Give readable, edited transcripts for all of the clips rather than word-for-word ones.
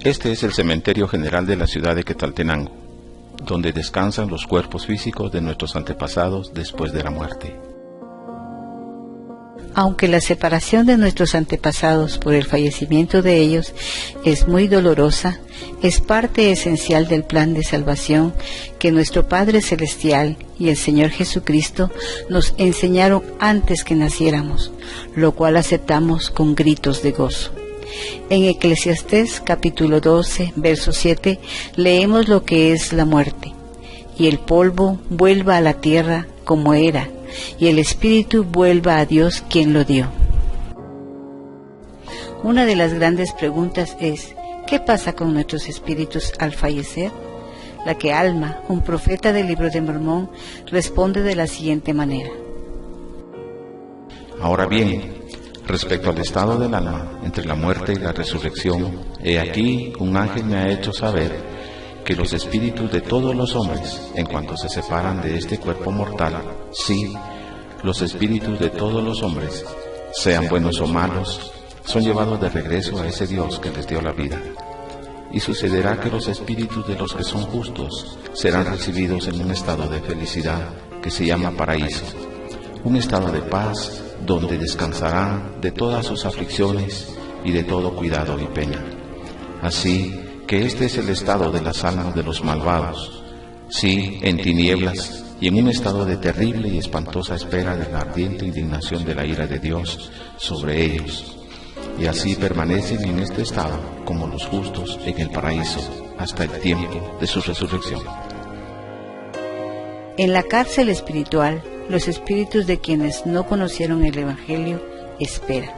Este es el cementerio general de la ciudad de Quetzaltenango, donde descansan los cuerpos físicos de nuestros antepasados después de la muerte. Aunque la separación de nuestros antepasados por el fallecimiento de ellos es muy dolorosa, es parte esencial del plan de salvación que nuestro Padre Celestial y el Señor Jesucristo nos enseñaron antes que naciéramos, lo cual aceptamos con gritos de gozo. En Eclesiastés capítulo 12, verso 7, leemos lo que es la muerte. Y el polvo vuelva a la tierra como era, y el espíritu vuelva a Dios quien lo dio. Una de las grandes preguntas es, ¿qué pasa con nuestros espíritus al fallecer? La que Alma, un profeta del Libro de Mormón, responde de la siguiente manera. Ahora bien, respecto al estado del alma entre la muerte y la resurrección, he aquí un ángel me ha hecho saber que los espíritus de todos los hombres, en cuanto se separan de este cuerpo mortal, sí, los espíritus de todos los hombres, sean buenos o malos, son llevados de regreso a ese Dios que les dio la vida. Y sucederá que los espíritus de los que son justos serán recibidos en un estado de felicidad que se llama paraíso, un estado de paz donde descansarán de todas sus aflicciones y de todo cuidado y pena. Así que este es el estado de las almas de los malvados, sí, en tinieblas y en un estado de terrible y espantosa espera de la ardiente indignación de la ira de Dios sobre ellos. Y así permanecen en este estado como los justos en el paraíso hasta el tiempo de su resurrección. En la cárcel espiritual, los espíritus de quienes no conocieron el Evangelio esperan.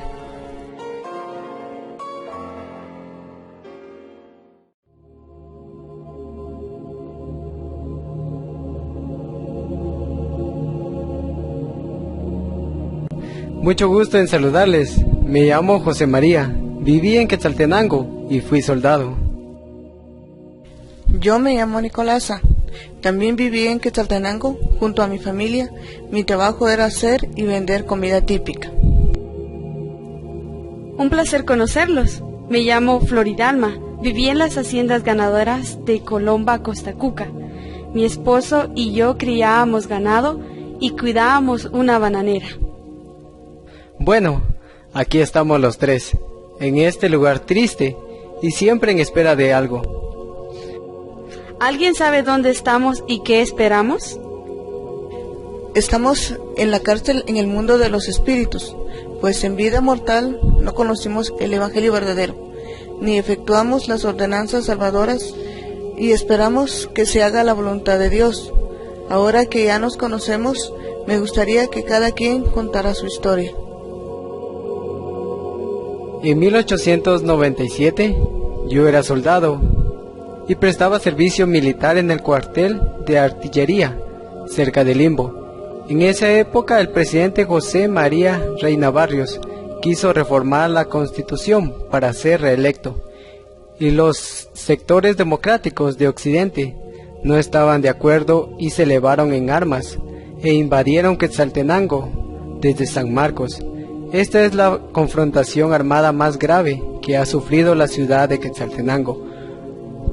Mucho gusto en saludarles. Me llamo José María. Viví en Quetzaltenango y fui soldado. Yo me llamo Nicolasa. También viví en Quetzaltenango junto a mi familia. Mi trabajo era hacer y vender comida típica. Un placer conocerlos. Me llamo Floridalma. Viví en las haciendas ganaderas de Colomba, Costa Cuca. Mi esposo y yo criábamos ganado y cuidábamos una bananera. Bueno, aquí estamos los tres, en este lugar triste y siempre en espera de algo. ¿Alguien sabe dónde estamos y qué esperamos? Estamos en la cárcel en el mundo de los espíritus, pues en vida mortal no conocimos el Evangelio verdadero, ni efectuamos las ordenanzas salvadoras y esperamos que se haga la voluntad de Dios. Ahora que ya nos conocemos, me gustaría que cada quien contara su historia. En 1897 yo era soldado y prestaba servicio militar en el cuartel de artillería cerca de Limbo. En esa época el presidente José María Reina Barrios quiso reformar la Constitución para ser reelecto y los sectores democráticos de Occidente no estaban de acuerdo y se elevaron en armas e invadieron Quetzaltenango desde San Marcos. Esta es la confrontación armada más grave que ha sufrido la ciudad de Quetzaltenango,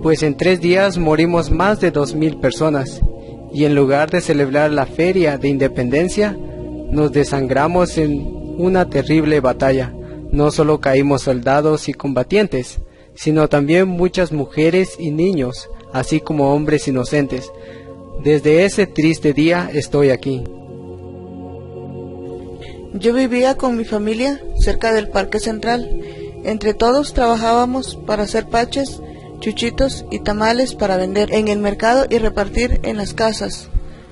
pues en 3 días morimos más de 2,000 personas, y en lugar de celebrar la feria de independencia, nos desangramos en una terrible batalla. No solo caímos soldados y combatientes, sino también muchas mujeres y niños, así como hombres inocentes. Desde ese triste día estoy aquí. Yo vivía con mi familia cerca del Parque Central. Entre todos trabajábamos para hacer paches, chuchitos y tamales para vender en el mercado y repartir en las casas.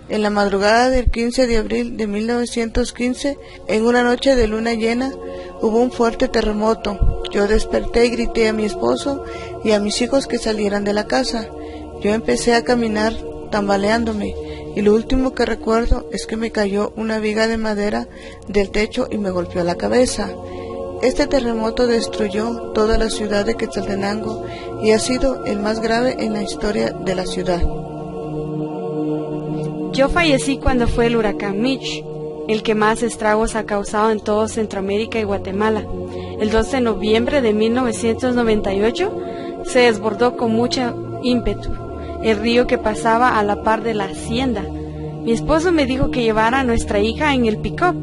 En la madrugada del 15 de abril de 1915, en una noche de luna llena, hubo un fuerte terremoto. Yo desperté y grité a mi esposo y a mis hijos que salieran de la casa. Yo empecé a caminar tambaleándome, y lo último que recuerdo es que me cayó una viga de madera del techo y me golpeó la cabeza. Este terremoto destruyó toda la ciudad de Quetzaltenango y ha sido el más grave en la historia de la ciudad. Yo fallecí cuando fue el huracán Mitch, el que más estragos ha causado en todo Centroamérica y Guatemala. El 12 de noviembre de 1998 se desbordó con mucho ímpetu, el río que pasaba a la par de la hacienda. Mi esposo me dijo que llevara a nuestra hija en el pick-up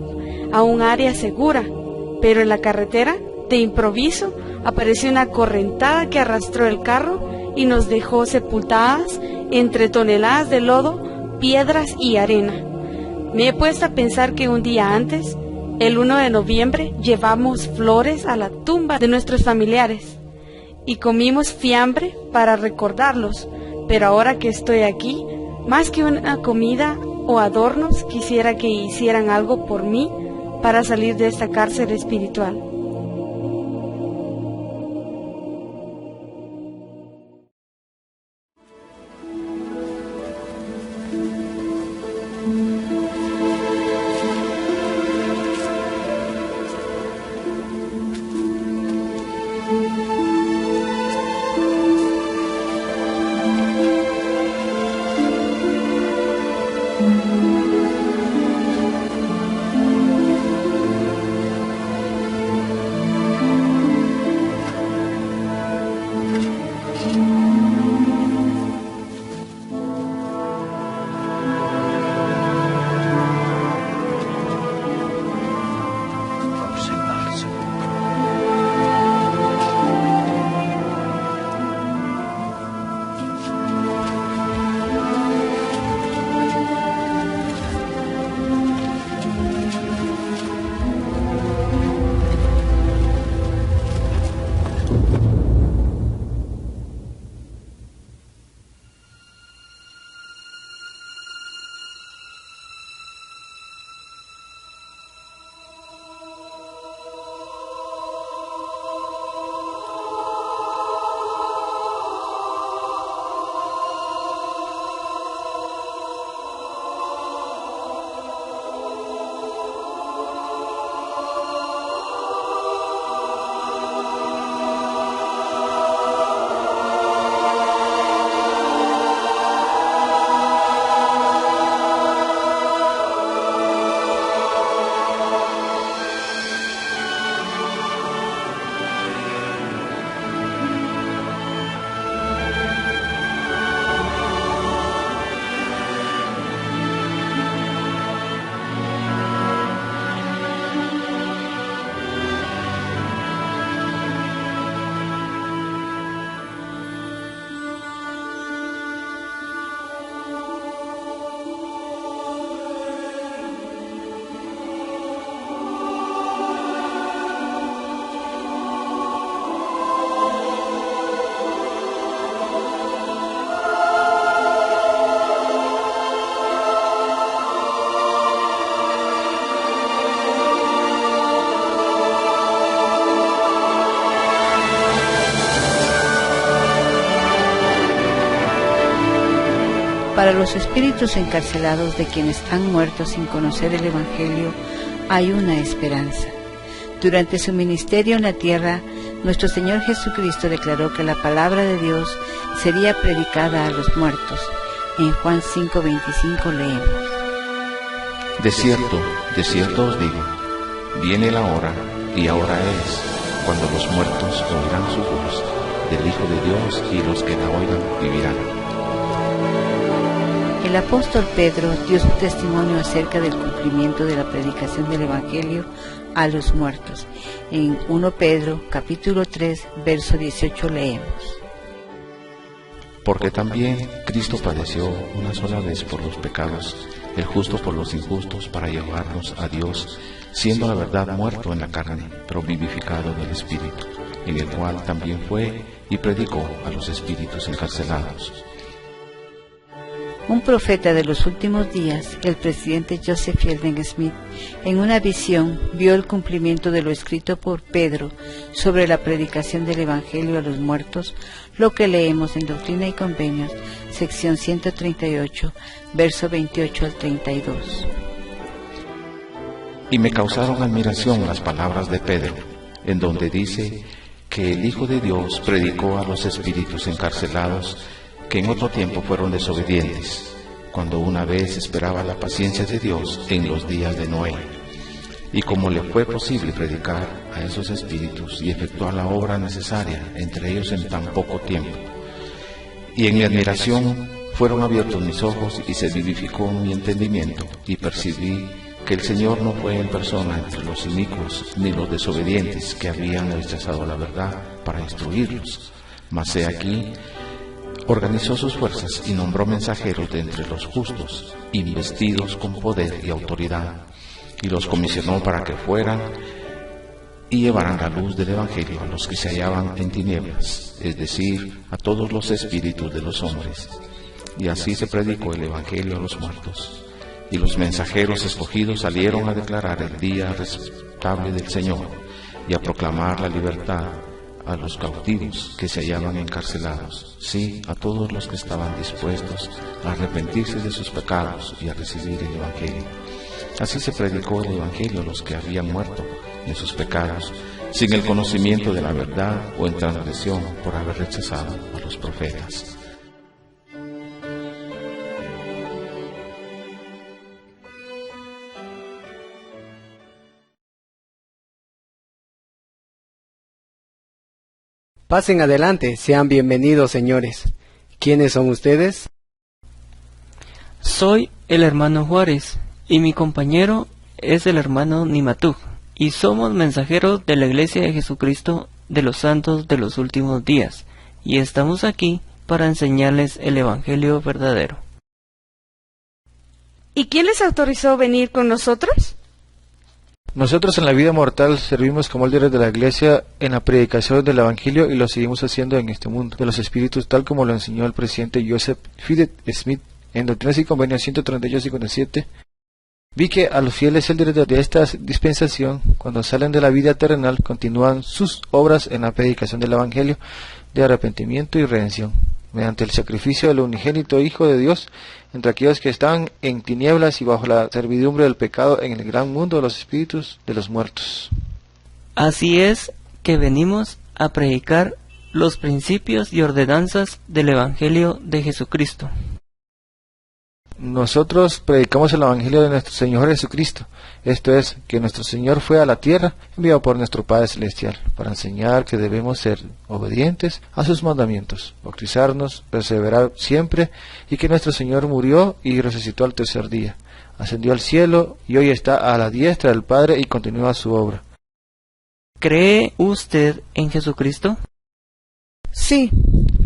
a un área segura, pero en la carretera, de improviso, apareció una correntada que arrastró el carro y nos dejó sepultadas entre toneladas de lodo, piedras y arena. Me he puesto a pensar que un día antes, el 1 de noviembre, llevamos flores a la tumba de nuestros familiares y comimos fiambre para recordarlos, pero ahora que estoy aquí, más que una comida o adornos, quisiera que hicieran algo por mí para salir de esta cárcel espiritual. Para los espíritus encarcelados de quienes han muerto sin conocer el Evangelio, hay una esperanza. Durante su ministerio en la tierra, nuestro Señor Jesucristo declaró que la palabra de Dios sería predicada a los muertos. En Juan 5:25 leemos: De cierto os digo, viene la hora, y ahora es, cuando los muertos oirán su voz del Hijo de Dios, y los que la oigan vivirán. El apóstol Pedro dio su testimonio acerca del cumplimiento de la predicación del Evangelio a los muertos. En 1 Pedro, capítulo 3, verso 18 leemos: Porque también Cristo padeció una sola vez por los pecados, el justo por los injustos, para llevarnos a Dios, siendo la verdad muerto en la carne, pero vivificado del Espíritu, en el cual también fue y predicó a los espíritus encarcelados. Un profeta de los últimos días, el presidente Joseph Fielding Smith, en una visión vio el cumplimiento de lo escrito por Pedro sobre la predicación del Evangelio a los muertos, lo que leemos en Doctrina y Convenios, sección 138, verso 28 al 32. Y me causaron admiración las palabras de Pedro, en donde dice que el Hijo de Dios predicó a los espíritus encarcelados que en otro tiempo fueron desobedientes, cuando una vez esperaba la paciencia de Dios en los días de Noé, Y como le fue posible predicar a esos espíritus y efectuar la obra necesaria entre ellos en tan poco tiempo, y en mi admiración fueron abiertos mis ojos y se vivificó mi entendimiento, y percibí que el Señor no fue en persona entre los inicuos ni los desobedientes que habían rechazado la verdad para instruirlos, mas he aquí, organizó sus fuerzas y nombró mensajeros de entre los justos, investidos con poder y autoridad, y los comisionó para que fueran y llevaran la luz del Evangelio a los que se hallaban en tinieblas, es decir, a todos los espíritus de los hombres. Y así se predicó el Evangelio a los muertos. Y los mensajeros escogidos salieron a declarar el día aceptable del Señor y a proclamar la libertad a los cautivos que se hallaban encarcelados, sí, a todos los que estaban dispuestos a arrepentirse de sus pecados y a recibir el Evangelio. Así se predicó el Evangelio a los que habían muerto en sus pecados, sin el conocimiento de la verdad o en transgresión por haber rechazado a los profetas. Pasen adelante, sean bienvenidos, señores. ¿Quiénes son ustedes? Soy el hermano Juárez y mi compañero es el hermano Nimatug, y somos mensajeros de la Iglesia de Jesucristo de los Santos de los Últimos Días, y estamos aquí para enseñarles el Evangelio verdadero. ¿Y quién les autorizó venir con nosotros? Nosotros en la vida mortal servimos como líderes de la Iglesia en la predicación del Evangelio y lo seguimos haciendo en este mundo de los espíritus, tal como lo enseñó el presidente Joseph Fidel Smith en Doctrinas y Convenios 138-57. Vi que a los fieles líderes de esta dispensación, cuando salen de la vida terrenal, continúan sus obras en la predicación del Evangelio de arrepentimiento y redención, mediante el sacrificio del unigénito Hijo de Dios, entre aquellos que están en tinieblas y bajo la servidumbre del pecado en el gran mundo de los espíritus de los muertos. Así es que venimos a predicar los principios y ordenanzas del Evangelio de Jesucristo. Nosotros predicamos el Evangelio de nuestro Señor Jesucristo, esto es, que nuestro Señor fue a la tierra enviado por nuestro Padre Celestial, para enseñar que debemos ser obedientes a sus mandamientos, bautizarnos, perseverar siempre, y que nuestro Señor murió y resucitó al tercer día, ascendió al cielo y hoy está a la diestra del Padre y continúa su obra. ¿Cree usted en Jesucristo? Sí,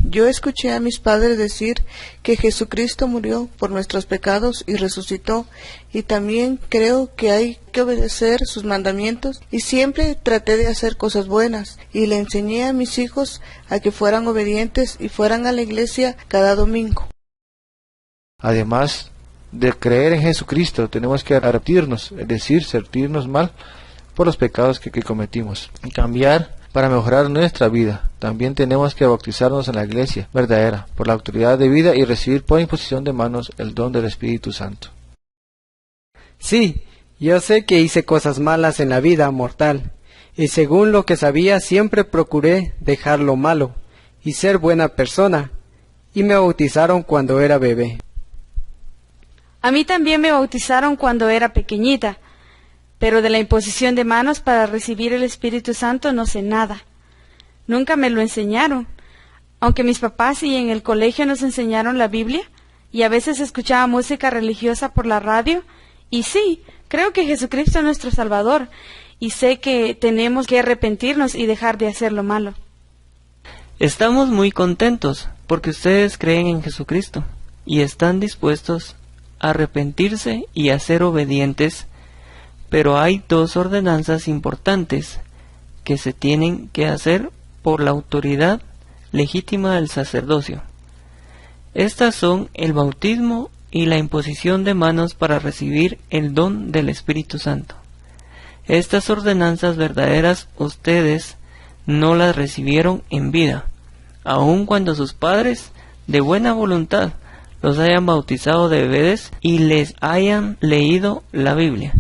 yo escuché a mis padres decir que Jesucristo murió por nuestros pecados y resucitó, y también creo que hay que obedecer sus mandamientos, y siempre traté de hacer cosas buenas, y le enseñé a mis hijos a que fueran obedientes y fueran a la iglesia cada domingo. Además de creer en Jesucristo, tenemos que arrepentirnos, es decir, sentirnos mal por los pecados que cometimos, y cambiar para mejorar nuestra vida. También tenemos que bautizarnos en la iglesia verdadera, por la autoridad de vida y recibir por imposición de manos el don del Espíritu Santo. Sí, yo sé que hice cosas malas en la vida mortal, y según lo que sabía siempre procuré dejar lo malo y ser buena persona, y me bautizaron cuando era bebé. A mí también me bautizaron cuando era pequeñita, pero de la imposición de manos para recibir el Espíritu Santo no sé nada. Nunca me lo enseñaron, aunque mis papás y en el colegio nos enseñaron la Biblia, y a veces escuchaba música religiosa por la radio, y sí, creo que Jesucristo es nuestro Salvador, y sé que tenemos que arrepentirnos y dejar de hacer lo malo. Estamos muy contentos porque ustedes creen en Jesucristo y están dispuestos a arrepentirse y a ser obedientes. Pero hay dos ordenanzas importantes que se tienen que hacer por la autoridad legítima del sacerdocio. Estas son el bautismo y la imposición de manos para recibir el don del Espíritu Santo. Estas ordenanzas verdaderas ustedes no las recibieron en vida, aun cuando sus padres, de buena voluntad, los hayan bautizado de bebés y les hayan leído la Biblia.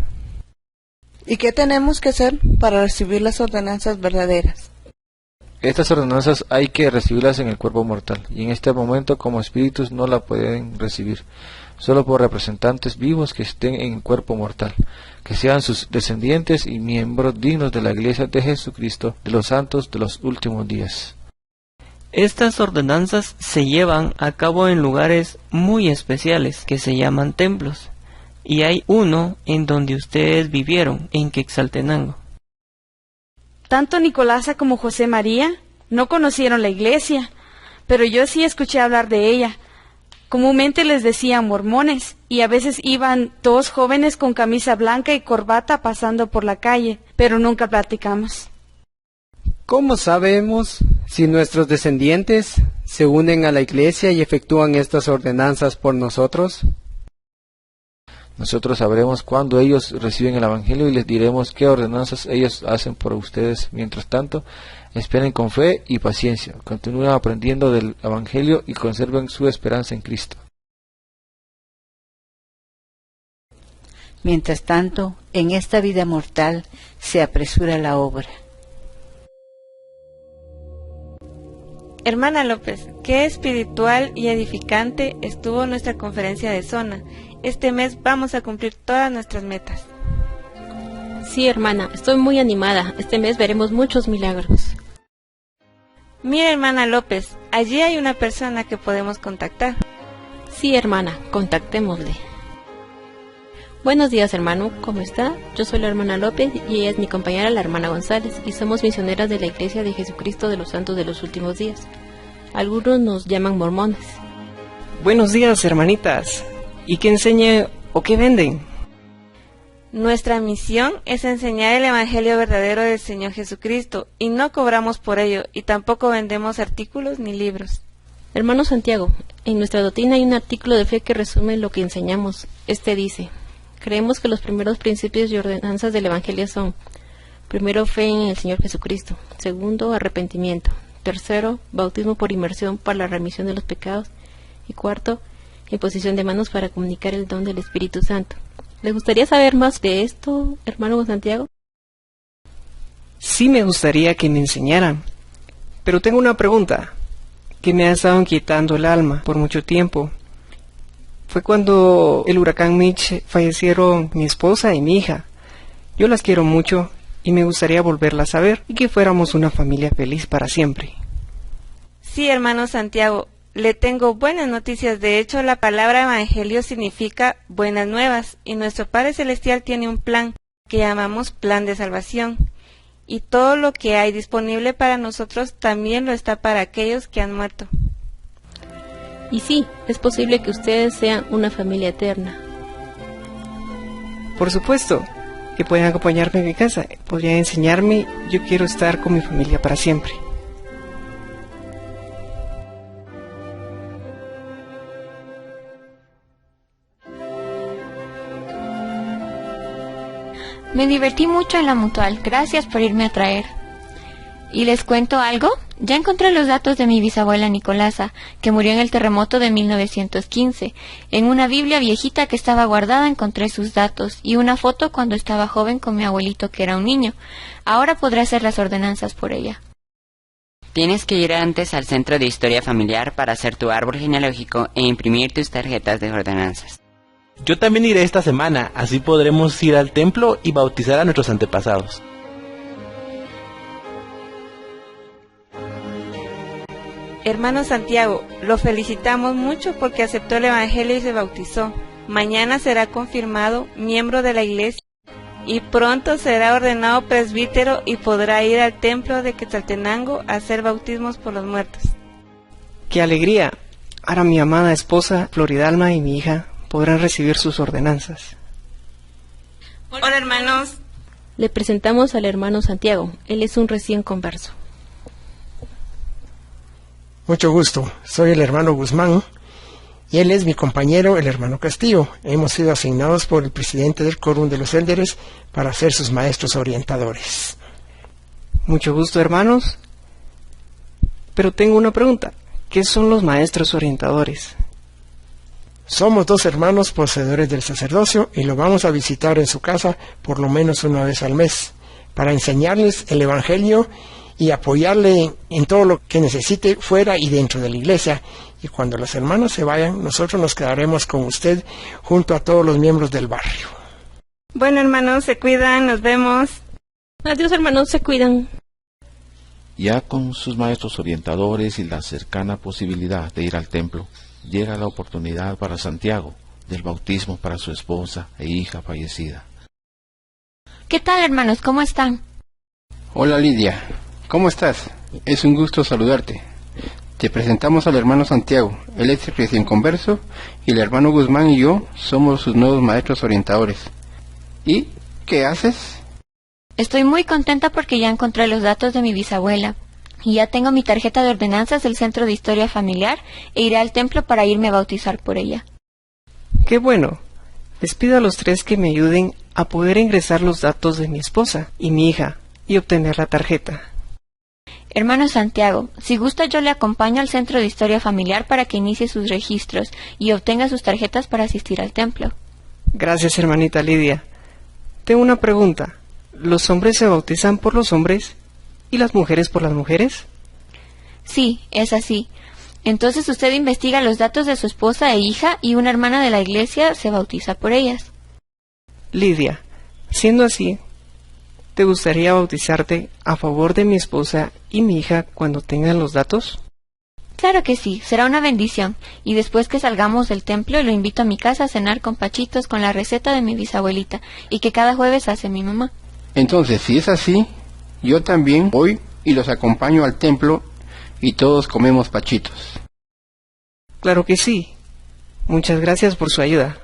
¿Y qué tenemos que hacer para recibir las ordenanzas verdaderas? Estas ordenanzas hay que recibirlas en el cuerpo mortal, y en este momento como espíritus no la pueden recibir. solo por representantes vivos que estén en el cuerpo mortal, que sean sus descendientes y miembros dignos de la Iglesia de Jesucristo, de los santos de los últimos días. Estas ordenanzas se llevan a cabo en lugares muy especiales que se llaman templos, y hay uno en donde ustedes vivieron, en Quetzaltenango. Tanto Nicolasa como José María no conocieron la iglesia, pero yo sí escuché hablar de ella. Comúnmente les decían mormones, y a veces iban dos jóvenes con camisa blanca y corbata pasando por la calle, pero nunca platicamos. ¿Cómo sabemos si nuestros descendientes se unen a la iglesia y efectúan estas ordenanzas por nosotros? Nosotros sabremos cuándo ellos reciben el Evangelio y les diremos qué ordenanzas ellos hacen por ustedes. Mientras tanto, esperen con fe y paciencia, continúen aprendiendo del Evangelio y conserven su esperanza en Cristo. Mientras tanto, en esta vida mortal se apresura la obra. Hermana López, qué espiritual y edificante estuvo nuestra conferencia de zona. Este mes vamos a cumplir todas nuestras metas. Sí, hermana, estoy muy animada. Este mes veremos muchos milagros. Mira, hermana López, allí hay una persona que podemos contactar. Sí, hermana, contactémosle. Buenos días, hermano, ¿cómo está? Yo soy la hermana López y ella es mi compañera, la hermana González, y somos misioneras de la Iglesia de Jesucristo de los Santos de los Últimos Días. Algunos nos llaman mormones. Buenos días, hermanitas. ¿Y qué enseñan o qué venden? Nuestra misión es enseñar el Evangelio verdadero del Señor Jesucristo, y no cobramos por ello, y tampoco vendemos artículos ni libros. Hermano Santiago, en nuestra doctrina hay un artículo de fe que resume lo que enseñamos. Este dice: creemos que los primeros principios y ordenanzas del Evangelio son: primero, fe en el Señor Jesucristo; segundo, arrepentimiento; tercero, bautismo por inmersión para la remisión de los pecados; y cuarto, imposición de manos para comunicar el don del Espíritu Santo. ¿Le gustaría saber más de esto, hermano Santiago? Sí, me gustaría que me enseñaran, pero tengo una pregunta que me ha estado inquietando el alma por mucho tiempo. Fue cuando el huracán Mitch fallecieron mi esposa y mi hija. Yo las quiero mucho y me gustaría volverlas a ver y que fuéramos una familia feliz para siempre. Sí, hermano Santiago, le tengo buenas noticias. De hecho, la palabra evangelio significa buenas nuevas, y nuestro Padre Celestial tiene un plan que llamamos plan de salvación. Y todo lo que hay disponible para nosotros también lo está para aquellos que han muerto. Y sí, es posible que ustedes sean una familia eterna. Por supuesto, que pueden acompañarme en mi casa, podrían enseñarme. Yo quiero estar con mi familia para siempre. Me divertí mucho en la Mutual, gracias por irme a traer. ¿Y les cuento algo? Ya encontré los datos de mi bisabuela Nicolasa, que murió en el terremoto de 1915. En una Biblia viejita que estaba guardada encontré sus datos, y una foto cuando estaba joven con mi abuelito que era un niño. Ahora podré hacer las ordenanzas por ella. Tienes que ir antes al Centro de Historia Familiar para hacer tu árbol genealógico e imprimir tus tarjetas de ordenanzas. Yo también iré esta semana, así podremos ir al templo y bautizar a nuestros antepasados. Hermano Santiago, lo felicitamos mucho porque aceptó el Evangelio y se bautizó. Mañana será confirmado miembro de la iglesia y pronto será ordenado presbítero y podrá ir al templo de Quetzaltenango a hacer bautismos por los muertos. ¡Qué alegría! Ahora mi amada esposa Floridalma y mi hija podrán recibir sus ordenanzas. Hola, hermanos. Le presentamos al hermano Santiago. Él es un recién converso. Mucho gusto. Soy el hermano Guzmán y él es mi compañero, el hermano Castillo. Hemos sido asignados por el presidente del Quórum de los Élderes para ser sus maestros orientadores. Mucho gusto, hermanos. Pero tengo una pregunta. ¿Qué son los maestros orientadores? Somos dos hermanos poseedores del sacerdocio y lo vamos a visitar en su casa por lo menos una vez al mes para enseñarles el Evangelio y apoyarle en todo lo que necesite fuera y dentro de la iglesia. Y cuando los hermanos se vayan, nosotros nos quedaremos con usted junto a todos los miembros del barrio. Bueno, hermanos, se cuidan, nos vemos. Adiós, hermanos, se cuidan. Ya con sus maestros orientadores y la cercana posibilidad de ir al templo, llega la oportunidad para Santiago del bautismo para su esposa e hija fallecida. ¿Qué tal, hermanos? ¿Cómo están? Hola, Lidia. ¿Cómo estás? Es un gusto saludarte. Te presentamos al hermano Santiago. Él es recién converso y el hermano Guzmán y yo somos sus nuevos maestros orientadores. ¿Y qué haces? Estoy muy contenta porque ya encontré los datos de mi bisabuela y ya tengo mi tarjeta de ordenanzas del Centro de Historia Familiar e iré al templo para irme a bautizar por ella. ¡Qué bueno! Les pido a los tres que me ayuden a poder ingresar los datos de mi esposa y mi hija y obtener la tarjeta. Hermano Santiago, si gusta yo le acompaño al Centro de Historia Familiar para que inicie sus registros y obtenga sus tarjetas para asistir al templo. Gracias, hermanita Lidia. Tengo una pregunta. ¿Los hombres se bautizan por los hombres y las mujeres por las mujeres? Sí, es así. Entonces usted investiga los datos de su esposa e hija y una hermana de la iglesia se bautiza por ellas. Lidia, siendo así, ¿te gustaría bautizarte a favor de mi esposa y mi hija cuando tengan los datos? Claro que sí, será una bendición. Y después que salgamos del templo, lo invito a mi casa a cenar con pachitos con la receta de mi bisabuelita y que cada jueves hace mi mamá. Entonces, si es así, yo también voy y los acompaño al templo y todos comemos pachitos. Claro que sí. Muchas gracias por su ayuda.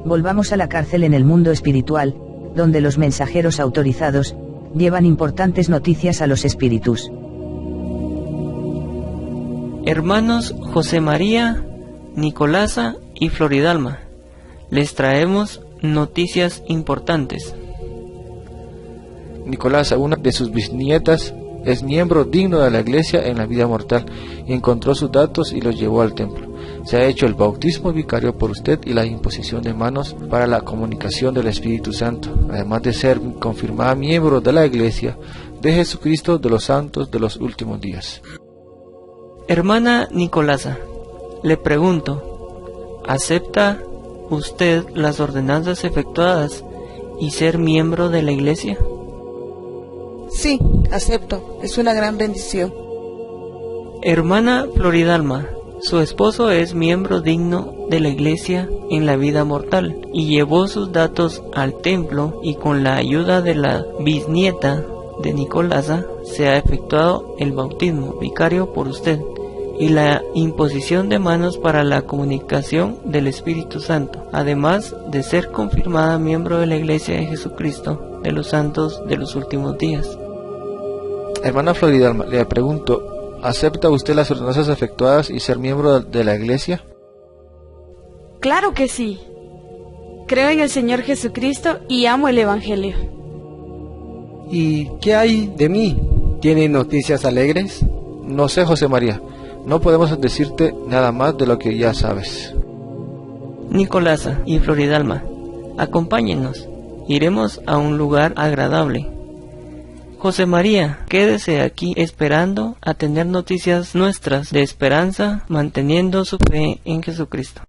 Volvamos a la cárcel en el mundo espiritual, donde los mensajeros autorizados llevan importantes noticias a los espíritus. Hermanos José María, Nicolasa y Floridalma, les traemos noticias importantes. Nicolasa, una de sus bisnietas, es miembro digno de la iglesia en la vida mortal y encontró sus datos y los llevó al templo. Se ha hecho el bautismo vicario por usted y la imposición de manos para la comunicación del Espíritu Santo, además de ser confirmada miembro de la iglesia de Jesucristo de los santos de los últimos días. Hermana Nicolasa, le pregunto, ¿acepta usted las ordenanzas efectuadas y ser miembro de la iglesia? Sí, acepto. Es una gran bendición. Hermana Floridalma, su esposo es miembro digno de la iglesia en la vida mortal y llevó sus datos al templo y con la ayuda de la bisnieta de Nicolasa se ha efectuado el bautismo vicario por usted y la imposición de manos para la comunicación del Espíritu Santo, además de ser confirmada miembro de la Iglesia de Jesucristo de los santos de los últimos días. Hermana Floridalma, le pregunto, ¿acepta usted las ordenanzas efectuadas y ser miembro de la iglesia? Claro que sí. Creo en el Señor Jesucristo y amo el Evangelio. ¿Y qué hay de mí? ¿Tiene noticias alegres? No sé, José María. No podemos decirte nada más de lo que ya sabes. Nicolasa y Floridalma, acompáñennos. Iremos a un lugar agradable. José María, quédese aquí esperando a tener noticias nuestras de esperanza, manteniendo su fe en Jesucristo.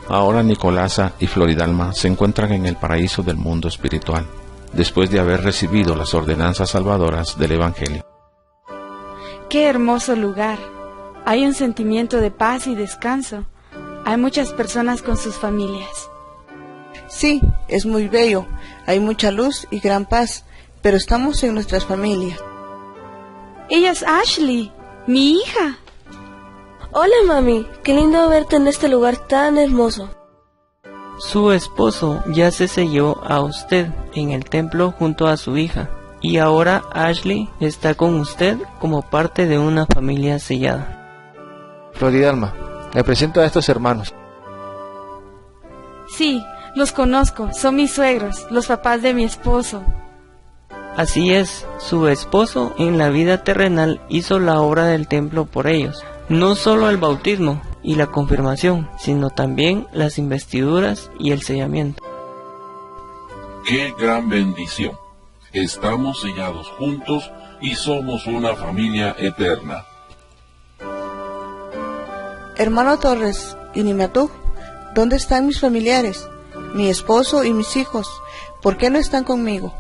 Ahora Nicolasa y Floridalma se encuentran en el paraíso del mundo espiritual, después de haber recibido las ordenanzas salvadoras del Evangelio. ¡Qué hermoso lugar! Hay un sentimiento de paz y descanso. Hay muchas personas con sus familias. Sí, es muy bello. Hay mucha luz y gran paz, pero estamos en nuestras familias. Ella es Ashley, mi hija. Hola, mami. Qué lindo verte en este lugar tan hermoso. Su esposo ya se selló a usted en el templo junto a su hija. Y ahora Ashley está con usted como parte de una familia sellada. Floridalma, le presento a estos hermanos. Sí, los conozco, son mis suegros, los papás de mi esposo. Así es, su esposo en la vida terrenal hizo la obra del templo por ellos. no solo el bautismo y la confirmación, sino también las investiduras y el sellamiento. ¡Qué gran bendición! Estamos sellados juntos y somos una familia eterna. Hermano Torres y Nimatú, ¿dónde están mis familiares? Mi esposo y mis hijos, ¿por qué no están conmigo?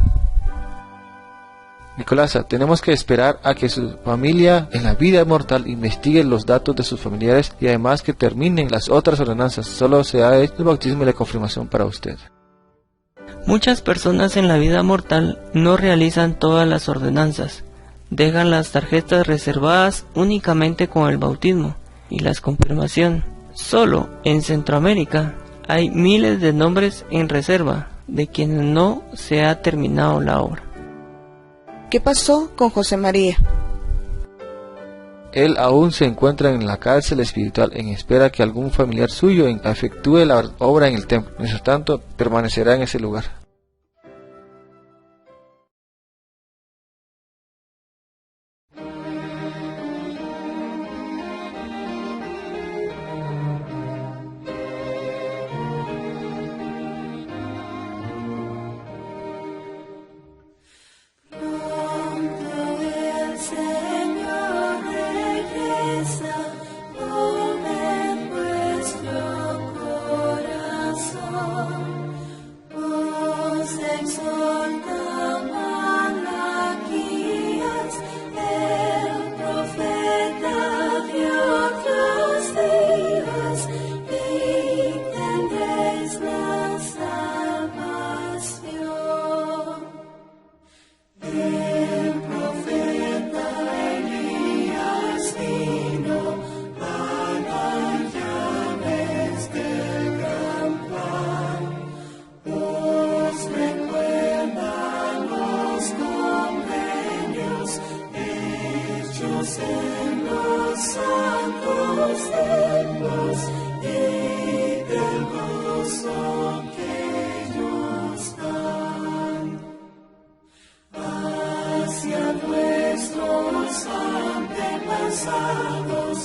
Nicolasa, tenemos que esperar a que su familia en la vida mortal investigue los datos de sus familiares y además que terminen las otras ordenanzas. Solo se ha hecho el bautismo y la confirmación para usted. Muchas personas en la vida mortal no realizan todas las ordenanzas. Dejan las tarjetas reservadas únicamente con el bautismo y la confirmación. Solo en Centroamérica hay miles de nombres en reserva de quienes no se ha terminado la obra. ¿Qué pasó con José María? Él aún se encuentra en la cárcel espiritual en espera que algún familiar suyo efectúe la obra en el templo. Mientras tanto, permanecerá en ese lugar. en los santos templos y del gozo que ellos dan hacia nuestros antepasados.